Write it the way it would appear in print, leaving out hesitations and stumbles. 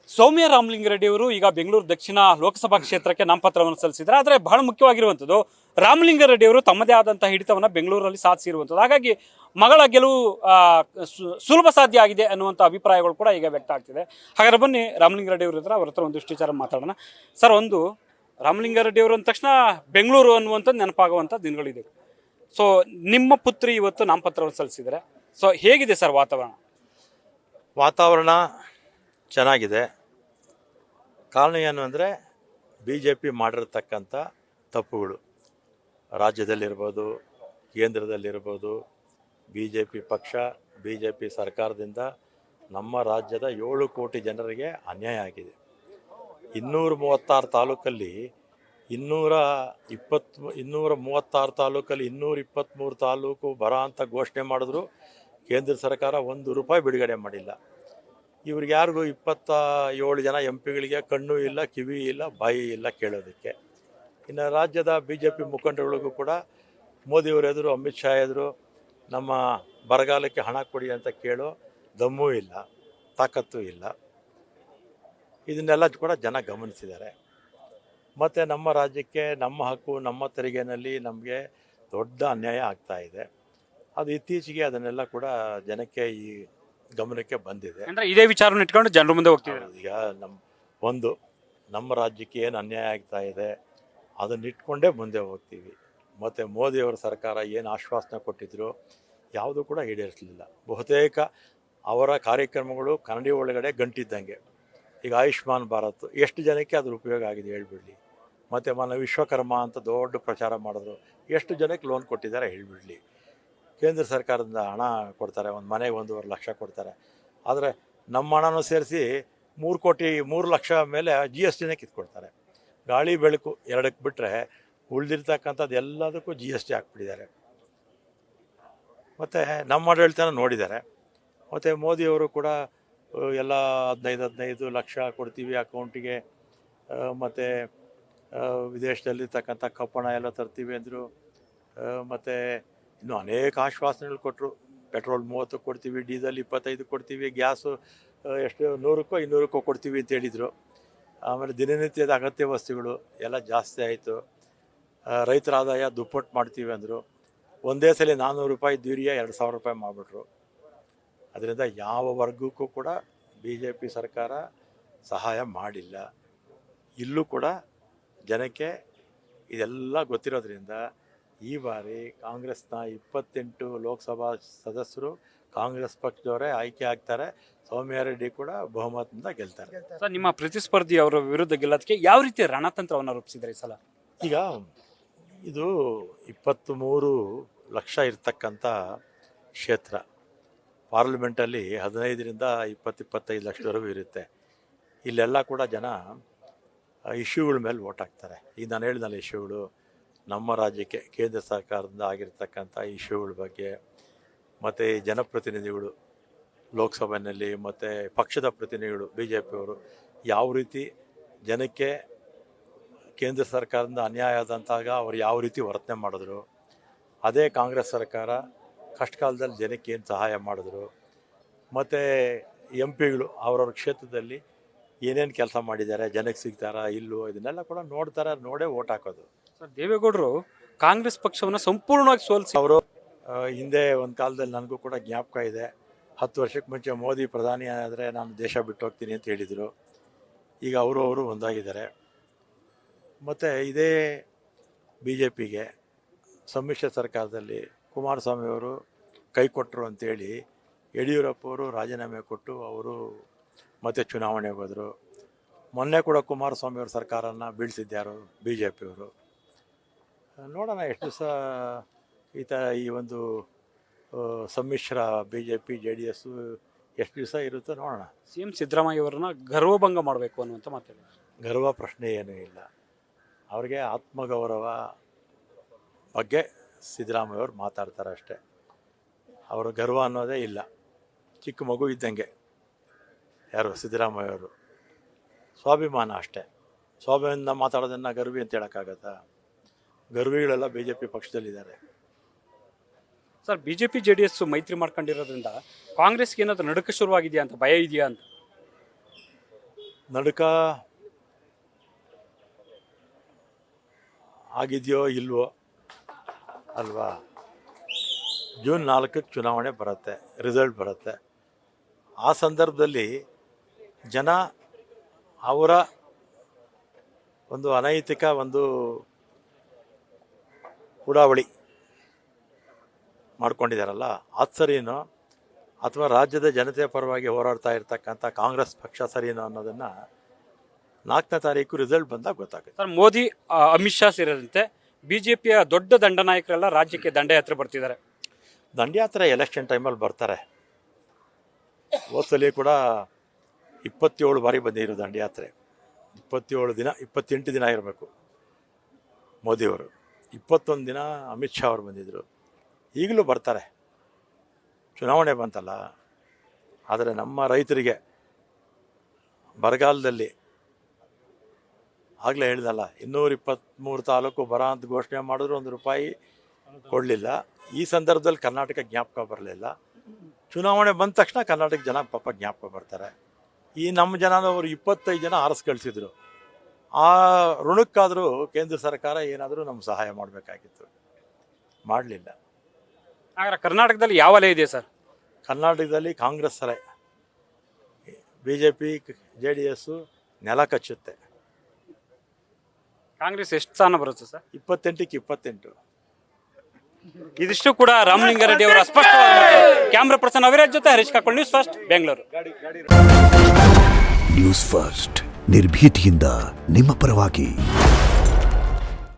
ಸೌಮ್ಯ ರಾಮಲಿಂಗಾರೆಡ್ಡಿ ಅವರು ಈಗ ಬೆಂಗಳೂರು ದಕ್ಷಿಣ ಲೋಕಸಭಾ ಕ್ಷೇತ್ರಕ್ಕೆ ನಾಮಪತ್ರವನ್ನು ಸಲ್ಲಿಸಿದ್ದಾರೆ. ಆದರೆ ಬಹಳ ಮುಖ್ಯವಾಗಿರುವಂಥದ್ದು ರಾಮಲಿಂಗಾರೆಡ್ಡಿ ಅವರು ತಮ್ಮದೇ ಆದಂತಹ ಹಿಡಿತವನ್ನು ಬೆಂಗಳೂರಲ್ಲಿ ಸಾಧಿಸಿರುವಂಥದ್ದು. ಹಾಗಾಗಿ ಮಗಳ ಗೆಲುವು ಸುಲಭ ಸಾಧ್ಯ ಆಗಿದೆ ಅನ್ನುವಂಥ ಅಭಿಪ್ರಾಯಗಳು ಕೂಡ ಈಗ ವ್ಯಕ್ತ ಆಗ್ತಿದೆ. ಹಾಗಾದ್ರೆ ಬನ್ನಿ ರಾಮಲಿಂಗಾರೆಡ್ಡಿ ಅವರು ಇದ್ದಾರೆ, ಅವ್ರ ಹತ್ರ ಒಂದಿಷ್ಟು ವಿಚಾರ ಮಾತಾಡೋಣ. ಸರ್, ಒಂದು ರಾಮಲಿಂಗಾರೆಡ್ಡಿ ಅವರು ಅಂದ ತಕ್ಷಣ ಬೆಂಗಳೂರು ಅನ್ನುವಂಥದ್ದು ನೆನಪಾಗುವಂಥ ದಿನಗಳಿದೆ. ಸೊ ನಿಮ್ಮ ಪುತ್ರಿ ಇವತ್ತು ನಾಮಪತ್ರವನ್ನು ಸಲ್ಲಿಸಿದ್ದಾರೆ. ಸೊ ಹೇಗಿದೆ ಸರ್ ವಾತಾವರಣ ಚೆನ್ನಾಗಿದೆ. ಕಾರಣ ಏನು ಅಂದರೆ BJP ಮಾಡಿರ್ತಕ್ಕಂಥ ತಪ್ಪುಗಳು ರಾಜ್ಯದಲ್ಲಿರ್ಬೋದು, ಕೇಂದ್ರದಲ್ಲಿರ್ಬೋದು, BJP ಪಕ್ಷ, BJP ಸರ್ಕಾರದಿಂದ ನಮ್ಮ ರಾಜ್ಯದ 7 ಕೋಟಿ ಜನರಿಗೆ ಅನ್ಯಾಯ ಆಗಿದೆ. 236 ತಾಲೂಕಲ್ಲಿ 236 ತಾಲೂಕಲ್ಲಿ 223 ತಾಲೂಕು ಬರ ಅಂತ ಘೋಷಣೆ ಮಾಡಿದ್ರು. ಕೇಂದ್ರ ಸರ್ಕಾರ ₹1 ಬಿಡುಗಡೆ ಮಾಡಿಲ್ಲ. ಇವ್ರಿಗೆ ಯಾರಿಗೂ 27 ಜನ MP ಗಳಿಗೆ ಕಣ್ಣು ಇಲ್ಲ, ಕಿವಿ ಇಲ್ಲ, ಬಾಯಿ ಇಲ್ಲ ಕೇಳೋದಕ್ಕೆ. ಇನ್ನು ರಾಜ್ಯದ BJP ಮುಖಂಡಗಳಿಗೂ ಕೂಡ ಮೋದಿಯವರು ಎದುರು, ಅಮಿತ್ ಶಾ ಎದುರು ನಮ್ಮ ಬರಗಾಲಕ್ಕೆ ಹಣ ಕೊಡಿ ಅಂತ ಕೇಳೋ ದಮ್ಮೂ ಇಲ್ಲ, ತಾಕತ್ತೂ ಇಲ್ಲ. ಇದನ್ನೆಲ್ಲ ಕೂಡ ಜನ ಗಮನಿಸಿದ್ದಾರೆ. ಮತ್ತು ನಮ್ಮ ರಾಜ್ಯಕ್ಕೆ ನಮ್ಮ ಹಕ್ಕು, ನಮ್ಮ ತೆರಿಗೆನಲ್ಲಿ ನಮಗೆ ದೊಡ್ಡ ಅನ್ಯಾಯ ಆಗ್ತಾ ಇದೆ. ಅದು ಇತ್ತೀಚೆಗೆ ಅದನ್ನೆಲ್ಲ ಕೂಡ ಜನಕ್ಕೆ ಈ ಗಮನಕ್ಕೆ ಬಂದಿದೆ. ಅಂದ್ರೆ ಇದೇ ವಿಚಾರವನ್ನು ಇಟ್ಕೊಂಡು ಜನರ ಮುಂದೆ ಹೋಗ್ತಿದ್ದಾರೆ. ಈಗ ನಮ್ಮ ರಾಜ್ಯಕ್ಕೆ ಏನು ಅನ್ಯಾಯ ಆಗ್ತಾ ಇದೆ ಅದನ್ನ ಇಟ್ಕೊಂಡೇ ಮುಂದೆ ಹೋಗ್ತೀವಿ. ಮತ್ತು ಮೋದಿಯವರ ಸರ್ಕಾರ ಏನು ಆಶ್ವಾಸನೆ ಕೊಟ್ಟಿದ್ರು ಯಾವುದೂ ಕೂಡ ಈಡೇರಿಸಲಿಲ್ಲ. ಬಹುತೇಕ ಅವರ ಕಾರ್ಯಕ್ರಮಗಳು ಕನ್ನಡಿ ಒಳಗಡೆ ಗಂಟಿದ್ದಂಗೆ. ಈಗ ಆಯುಷ್ಮಾನ್ ಭಾರತ್ ಎಷ್ಟು ಜನಕ್ಕೆ ಅದ್ರ ಉಪಯೋಗ ಆಗಿದೆ ಹೇಳ್ಬಿಡಲಿ. ಮತ್ತು ವಿಶ್ವಕರ್ಮ ಅಂತ ದೊಡ್ಡ ಪ್ರಚಾರ ಮಾಡಿದ್ರು, ಎಷ್ಟು ಜನಕ್ಕೆ ಲೋನ್ ಕೊಟ್ಟಿದ್ದಾರೆ ಹೇಳ್ಬಿಡಲಿ. ಕೇಂದ್ರ ಸರ್ಕಾರದಿಂದ ಹಣ ಕೊಡ್ತಾರೆ, ಒಂದು ಮನೆಗೆ 1.5 ಲಕ್ಷ ಕೊಡ್ತಾರೆ. ಆದರೆ ನಮ್ಮ ಹಣನೂ ಸೇರಿಸಿ 3 ಲಕ್ಷ ಮೇಲೆ GSTನೇ ಕಿತ್ಕೊಡ್ತಾರೆ. ಗಾಳಿ ಬೆಳಕು 2ಕ್ಕೆ ಬಿಟ್ಟರೆ ಉಳಿದಿರ್ತಕ್ಕಂಥದ್ದು ಎಲ್ಲದಕ್ಕೂ GST ಹಾಕ್ಬಿಟ್ಟಿದ್ದಾರೆ. ಮತ್ತು ನಮ್ಮ ಆಡಳಿತನ ನೋಡಿದ್ದಾರೆ. ಮತ್ತು ಮೋದಿಯವರು ಕೂಡ ಎಲ್ಲ 15 ಲಕ್ಷ ಕೊಡ್ತೀವಿ ಅಕೌಂಟಿಗೆ, ಮತ್ತು ವಿದೇಶದಲ್ಲಿರ್ತಕ್ಕಂಥ ಕಪ್ಪಣ ಎಲ್ಲ ತರ್ತೀವಿ ಅಂದರು. ಮತ್ತು ಇನ್ನೂ ಅನೇಕ ಆಶ್ವಾಸನೆಗಳು ಕೊಟ್ಟರು. ಪೆಟ್ರೋಲ್ 30 ಕೊಡ್ತೀವಿ, ಡೀಸೆಲ್ 25 ಕೊಡ್ತೀವಿ, ಗ್ಯಾಸು ಎಷ್ಟು 100ಕ್ಕೋ 200ಕ್ಕೋ ಕೊಡ್ತೀವಿ ಅಂತ ಹೇಳಿದರು. ಆಮೇಲೆ ದಿನನಿತ್ಯದ ಅಗತ್ಯ ವಸ್ತುಗಳು ಎಲ್ಲ ಜಾಸ್ತಿ ಆಯಿತು. ರೈತರ ಆದಾಯ ದುಪ್ಪಟ್ಟು ಮಾಡ್ತೀವಿ ಅಂದರು. ಒಂದೇ ಸಲ ₹400 ಯೂರಿಯಾ ₹2,000 ಮಾಡಿಬಿಟ್ರು. ಅದರಿಂದ ಯಾವ ವರ್ಗಕ್ಕೂ ಕೂಡ BJP ಸರ್ಕಾರ ಸಹಾಯ ಮಾಡಿಲ್ಲ. ಇಲ್ಲೂ ಕೂಡ ಜನಕ್ಕೆ ಇದೆಲ್ಲ ಗೊತ್ತಿರೋದ್ರಿಂದ ಈ ಬಾರಿ ಕಾಂಗ್ರೆಸ್ನ 28 ಲೋಕಸಭಾ ಸದಸ್ಯರು ಕಾಂಗ್ರೆಸ್ ಪಕ್ಷದವರೇ ಆಯ್ಕೆ ಆಗ್ತಾರೆ. ಸೌಮ್ಯಾರೆಡ್ಡಿ ಕೂಡ ಬಹುಮತದಿಂದ ಗೆಲ್ತಾರೆ. ಸರ್, ನಿಮ್ಮ ಪ್ರತಿಸ್ಪರ್ಧಿ ಅವರ ವಿರುದ್ಧ ಗೆಲ್ಲೋದಕ್ಕೆ ಯಾವ ರೀತಿ ರಣತಂತ್ರವನ್ನು ರೂಪಿಸಿದ್ದಾರೆ ಈ ಸಲ? ಈಗ ಇದು 23 ಲಕ್ಷ ಇರ್ತಕ್ಕಂಥ ಕ್ಷೇತ್ರ. ಪಾರ್ಲಿಮೆಂಟಲ್ಲಿ 15ರಿಂದ 20-25 ಲಕ್ಷದವರೆಗೂ ಇರುತ್ತೆ. ಇಲ್ಲೆಲ್ಲ ಕೂಡ ಜನ ಇಶ್ಯೂಗಳ ಮೇಲೆ ವೋಟ್ ಹಾಕ್ತಾರೆ. ಈಗ ನಾನು ಹೇಳಿದ್ನಲ್ಲ, ಇಶ್ಯೂಗಳು ನಮ್ಮ ರಾಜ್ಯಕ್ಕೆ ಕೇಂದ್ರ ಸರ್ಕಾರದಿಂದ ಆಗಿರ್ತಕ್ಕಂಥ ಇಶ್ಯೂಗಳ ಬಗ್ಗೆ, ಮತ್ತು ಜನಪ್ರತಿನಿಧಿಗಳು ಲೋಕಸಭೆಯಲ್ಲಿ ಮತ್ತು ಪಕ್ಷದ ಪ್ರತಿನಿಧಿಗಳು BJPಯವರು ಯಾವ ರೀತಿ ಜನಕ್ಕೆ ಕೇಂದ್ರ ಸರ್ಕಾರದಿಂದ ಅನ್ಯಾಯ ಆದಂತಾಗ ಅವ್ರು ಯಾವ ರೀತಿ ವರ್ತನೆ ಮಾಡಿದ್ರು, ಅದೇ ಕಾಂಗ್ರೆಸ್ ಸರ್ಕಾರ ಕಷ್ಟ ಕಾಲದಲ್ಲಿ ಜನಕ್ಕೆ ಏನು ಸಹಾಯ ಮಾಡಿದ್ರು, ಮತ್ತು MP ಗಳು ಅವ್ರವ್ರ ಕ್ಷೇತ್ರದಲ್ಲಿ ಏನೇನು ಕೆಲಸ ಮಾಡಿದ್ದಾರೆ, ಜನಕ್ಕೆ ಸಿಗ್ತಾರಾ ಇಲ್ಲವೋ, ಇದನ್ನೆಲ್ಲ ಕೂಡ ನೋಡ್ತಾರೆ. ನೋಡೇ ವೋಟ್ ಹಾಕೋದು. ಸರ್, ದೇವೇಗೌಡರು ಕಾಂಗ್ರೆಸ್ ಪಕ್ಷವನ್ನು ಸಂಪೂರ್ಣವಾಗಿ ಸೋಲಿಸಿ ಅವರು ಹಿಂದೆ ಒಂದು ಕಾಲದಲ್ಲಿ ನನಗೂ ಕೂಡ ಜ್ಞಾಪಕ ಇದೆ, 10 ವರ್ಷಕ್ಕೆ ಮುಂಚೆ ಮೋದಿ ಪ್ರಧಾನಿ ಆದರೆ ನಾನು ದೇಶ ಬಿಟ್ಟು ಹೋಗ್ತೀನಿ ಅಂತ ಹೇಳಿದರು. ಈಗ ಅವರು ಒಂದಾಗಿದ್ದಾರೆ. ಮತ್ತು ಇದೇ BJPಗೆ ಸಮ್ಮಿಶ್ರ ಸರ್ಕಾರದಲ್ಲಿ ಕುಮಾರಸ್ವಾಮಿಯವರು ಕೈ ಕೊಟ್ಟರು ಅಂತೇಳಿ ಯಡಿಯೂರಪ್ಪವರು ರಾಜೀನಾಮೆ ಕೊಟ್ಟು ಅವರು ಮತ್ತೆ ಚುನಾವಣೆಗೆ ಹೋದರು. ಮೊನ್ನೆ ಕೂಡ ಕುಮಾರಸ್ವಾಮಿಯವ್ರ ಸರ್ಕಾರನ ಬೀಳಿಸಿದ್ಯಾರು BJPಯವರು. ನೋಡೋಣ ಎಷ್ಟು ದಿವಸ ಈ ಒಂದು ಸಮ್ಮಿಶ್ರ BJP JDS ಎಷ್ಟು ದಿವಸ ಇರುತ್ತೋ ನೋಡೋಣ. CM ಸಿದ್ದರಾಮಯ್ಯ ಅವರನ್ನ ಗರ್ವಭಂಗ ಮಾಡಬೇಕು ಅನ್ನುವಂಥ ಮಾತಾಡಿದ್ದಾರೆ. ಗರ್ವ ಪ್ರಶ್ನೆ ಏನೂ ಇಲ್ಲ. ಅವ್ರಿಗೆ ಆತ್ಮಗೌರವ ಬಗ್ಗೆ ಸಿದ್ದರಾಮಯ್ಯವ್ರು ಮಾತಾಡ್ತಾರೆ ಅಷ್ಟೇ. ಅವರ ಗರ್ವ ಅನ್ನೋದೇ ಇಲ್ಲ. ಚಿಕ್ಕ ಮಗು ಇದ್ದಂಗೆ ಯಾರು ಸಿದ್ದರಾಮಯ್ಯವರು. ಸ್ವಾಭಿಮಾನ ಅಷ್ಟೇ. ಸ್ವಾಭಿಮಾನದಿಂದ ಮಾತಾಡೋದನ್ನು ಗರ್ವಿ ಅಂತ ಹೇಳೋಕ್ಕಾಗತ್ತಾ? ಗರ್ವಿಗಳೆಲ್ಲ BJP ಪಕ್ಷದಲ್ಲಿದ್ದಾರೆ. ಸರ್, BJP JDS ಮೈತ್ರಿ ಮಾಡ್ಕೊಂಡಿರೋದ್ರಿಂದ ಕಾಂಗ್ರೆಸ್ಗೆ ಏನಾದರೂ ನಡುಕ ಶುರುವಾಗಿದೆಯಾ ಅಂತ ಭಯ ಇದೆಯಾ ಅಂತ? ನಡುಕ ಆಗಿದೆಯೋ ಇಲ್ವೋ ಅಲ್ವಾ? ಜೂನ್ 4ಕ್ಕೆ ಚುನಾವಣೆ ಬರುತ್ತೆ, ರಿಸಲ್ಟ್ ಬರುತ್ತೆ. ಆ ಸಂದರ್ಭದಲ್ಲಿ ಜನ ಅವರ ಒಂದು ಅನೈತಿಕ ಒಂದು ಉಡಾವಳಿ ಮಾಡ್ಕೊಂಡಿದ್ದಾರಲ್ಲ, ಅದು ಸರಿನೋ ಅಥವಾ ರಾಜ್ಯದ ಜನತೆಯ ಪರವಾಗಿ ಹೋರಾಡ್ತಾ ಇರ್ತಕ್ಕಂಥ ಕಾಂಗ್ರೆಸ್ ಪಕ್ಷ ಸರಿನೋ ಅನ್ನೋದನ್ನು 4ನೇ ತಾರೀಕು ರಿಸಲ್ಟ್ ಬಂದಾಗ ಗೊತ್ತಾಗುತ್ತೆ. ಸರ್, ಮೋದಿ ಅಮಿತ್ ಶಾ ಸೇರಿದಂತೆ ಬಿಜೆಪಿಯ ದೊಡ್ಡ ದಂಡನಾಯಕರೆಲ್ಲ ರಾಜ್ಯಕ್ಕೆ ದಂಡಯಾತ್ರೆ ಬರ್ತಿದ್ದಾರೆ. ದಂಡಯಾತ್ರೆ ಎಲೆಕ್ಷನ್ ಟೈಮಲ್ಲಿ ಬರ್ತಾರೆ. ಹೋದ್ಸಲಿ ಕೂಡ 27 ಬಾರಿ ಬಂದಿರೋ ದಂಡಯಾತ್ರೆ. 27 ದಿನ 28 ದಿನ ಇರಬೇಕು ಮೋದಿಯವರು. 21 ದಿನ ಅಮಿತ್ ಶಾ ಅವರು ಬಂದಿದ್ದರು. ಈಗಲೂ ಬರ್ತಾರೆ. ಚುನಾವಣೆ ಬಂತಲ್ಲ. ಆದರೆ ನಮ್ಮ ರೈತರಿಗೆ ಬರಗಾಲದಲ್ಲಿ ಆಗಲೇ ಹೇಳ್ದಲ್ಲ, 223 ತಾಲೂಕು ಬರ ಅಂತ ಘೋಷಣೆ ಮಾಡಿದ್ರು, 1 ರೂಪಾಯಿ ಕೊಡಲಿಲ್ಲ. ಈ ಸಂದರ್ಭದಲ್ಲಿ ಕರ್ನಾಟಕ ಜ್ಞಾಪಕ ಬರಲಿಲ್ಲ. ಚುನಾವಣೆ ಬಂದ ತಕ್ಷಣ ಕರ್ನಾಟಕ ಜನ ಪಾಪ ಜ್ಞಾಪಕ ಬರ್ತಾರೆ. ಈ ನಮ್ಮ ಜನನವರು 25 ಜನ ಆರಿಸಿ ಕಳಿಸಿದ್ರು. ಆ ಋಣಕ್ಕಾದರೂ ಕೇಂದ್ರ ಸರ್ಕಾರ ಏನಾದರೂ ನಮ್ಗೆ ಸಹಾಯ ಮಾಡಬೇಕಾಗಿತ್ತು, ಮಾಡಲಿಲ್ಲ. ಹಾಗಾದ್ರೆ ಕರ್ನಾಟಕದಲ್ಲಿ ಯಾವ ಅಲೆ ಇದೆ ಸರ್? ಕರ್ನಾಟಕದಲ್ಲಿ ಕಾಂಗ್ರೆಸ್ ಅಲೆ. BJP JDS ನೆಲ ಕಚ್ಚುತ್ತೆ. ಕಾಂಗ್ರೆಸ್ ಎಷ್ಟು ಸ್ಥಾನ ಬರುತ್ತೆ ಸರ್? 28ಕ್ಕೆ 28. ಇದಿಷ್ಟು ಕೂಡ ರಾಮಲಿಂಗಾರೆಡ್ಡಿ ಅವರ ಸ್ಪಷ್ಟವಾದ ಕ್ಯಾಮ್ರಾ ಪರ್ಸನ್ ಅವಿರಾಜ್ ಜೊತೆ Harish Kakol, news first Bengaluru. News first ನಿರ್ಭೀತಿಯಿಂದ ನಿಮ್ಮ ಪರವಾಗಿ.